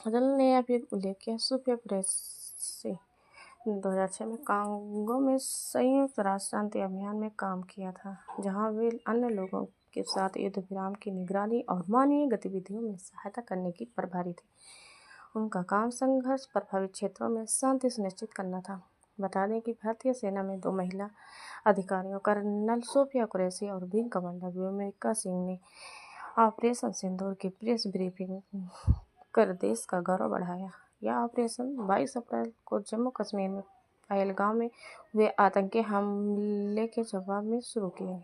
अदल ने यह भी उल्लेख किया सूफिया कुरैशी ने 2006 में कांगो में संयुक्त राष्ट्र शांति अभियान में काम किया था, जहां वे अन्य लोगों के साथ युद्ध विराम की निगरानी और मानवीय गतिविधियों में सहायता करने की प्रभारी थे। उनका काम संघर्ष प्रभावित क्षेत्रों में शांति सुनिश्चित करना था। बता दें कि भारतीय सेना में 2 महिला अधिकारियों कर्नल सूफिया कुरैशी और विंग कमांडर व्योमिका सिंह ने ऑपरेशन सिंदूर की प्रेस ब्रीफिंग कर देश का गौरव बढ़ाया। यह ऑपरेशन 22 अप्रैल को जम्मू कश्मीर में पहलगाम में हुए आतंकी हमले के जवाब में शुरू किया गया।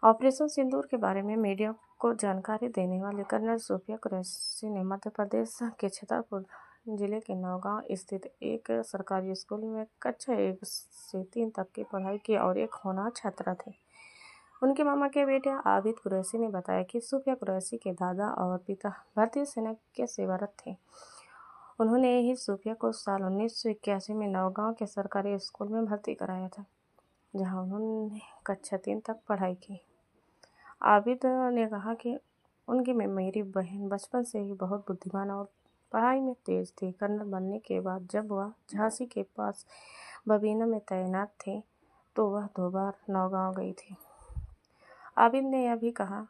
ऑपरेशन सिंदूर के बारे में मीडिया को जानकारी देने वाले कर्नल सूफिया कुरैशी ने मध्य प्रदेश के छतरपुर जिले के नौगांव स्थित एक सरकारी स्कूल में कक्षा 1 से 3 तक की पढ़ाई की और एक होनहार छात्रा थे। उनके मामा के बेटे आबिद कुरैशी ने बताया कि सूफिया कुरैशी के दादा और पिता भारतीय सेना के सेवारत थे। उन्होंने ही सूफिया को साल 1981 में नौगांव के सरकारी स्कूल में भर्ती कराया था, जहां उन्होंने कक्षा 3 तक पढ़ाई की। आबिद ने कहा कि उनकी मेरी बहन बचपन से ही बहुत बुद्धिमान और पढ़ाई में तेज थी। कर्नल बनने के बाद जब वह झांसी के पास बबीना में तैनात थे तो वह 2 बार नौगांव गई थी। आबिद ने यह भी कहा,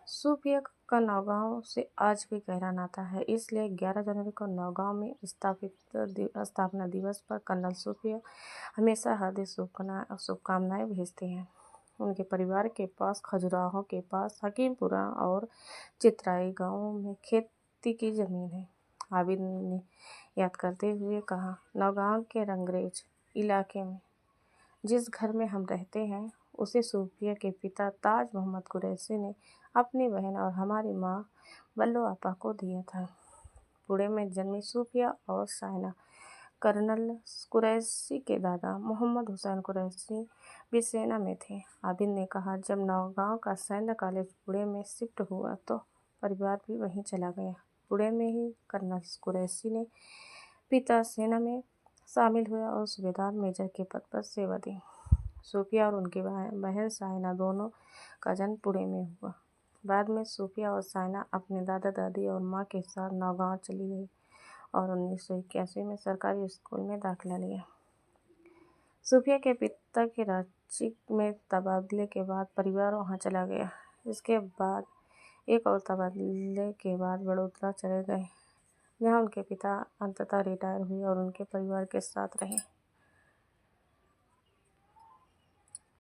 सूफिया का नौगांव से आज भी गहरा नाता है, इसलिए 11 जनवरी को नौगांव में स्थापना दिवस पर कर्नल सूफिया हमेशा हार्दिक शुभकामनाएं भेजते हैं। उनके परिवार के पास खजुराहो के पास हकीमपुरा और चित्राई गांवों में खेती की जमीन है। आबिद ने याद करते हुए कहा, नौगांव के रंगरेज इलाके में जिस घर में हम रहते हैं उसे सूफिया के पिता ताज मोहम्मद कुरैशी ने अपनी बहन और हमारी माँ बल्लो आपा को दिया था। पुणे में जन्मी सूफिया और साइना कर्नल कुरैशी के दादा मोहम्मद हुसैन कुरैशी भी सेना में थे। आबिद ने कहा, जब नौगांव का सैन्य कॉलेज पुणे में शिफ्ट हुआ तो परिवार भी वहीं चला गया। पुणे में ही कर्नल कुरैशी ने पिता सेना में शामिल हुए और सूबेदार मेजर के पद पर सेवा दी। सूफिया और उनकी बहन साइना दोनों का जन्म पुणे में हुआ। बाद में सूफिया और साइना अपने दादा दादी और माँ के साथ नौगांव चली गई और 1981 में सरकारी स्कूल में दाखिला लिया। सूफिया के पिता के रांची में तबादले के बाद परिवार वहां चला गया। इसके बाद एक और तबादले के बाद बड़ौदा चले गए, जहां उनके पिता अंततः रिटायर हुए और उनके परिवार के साथ रहे।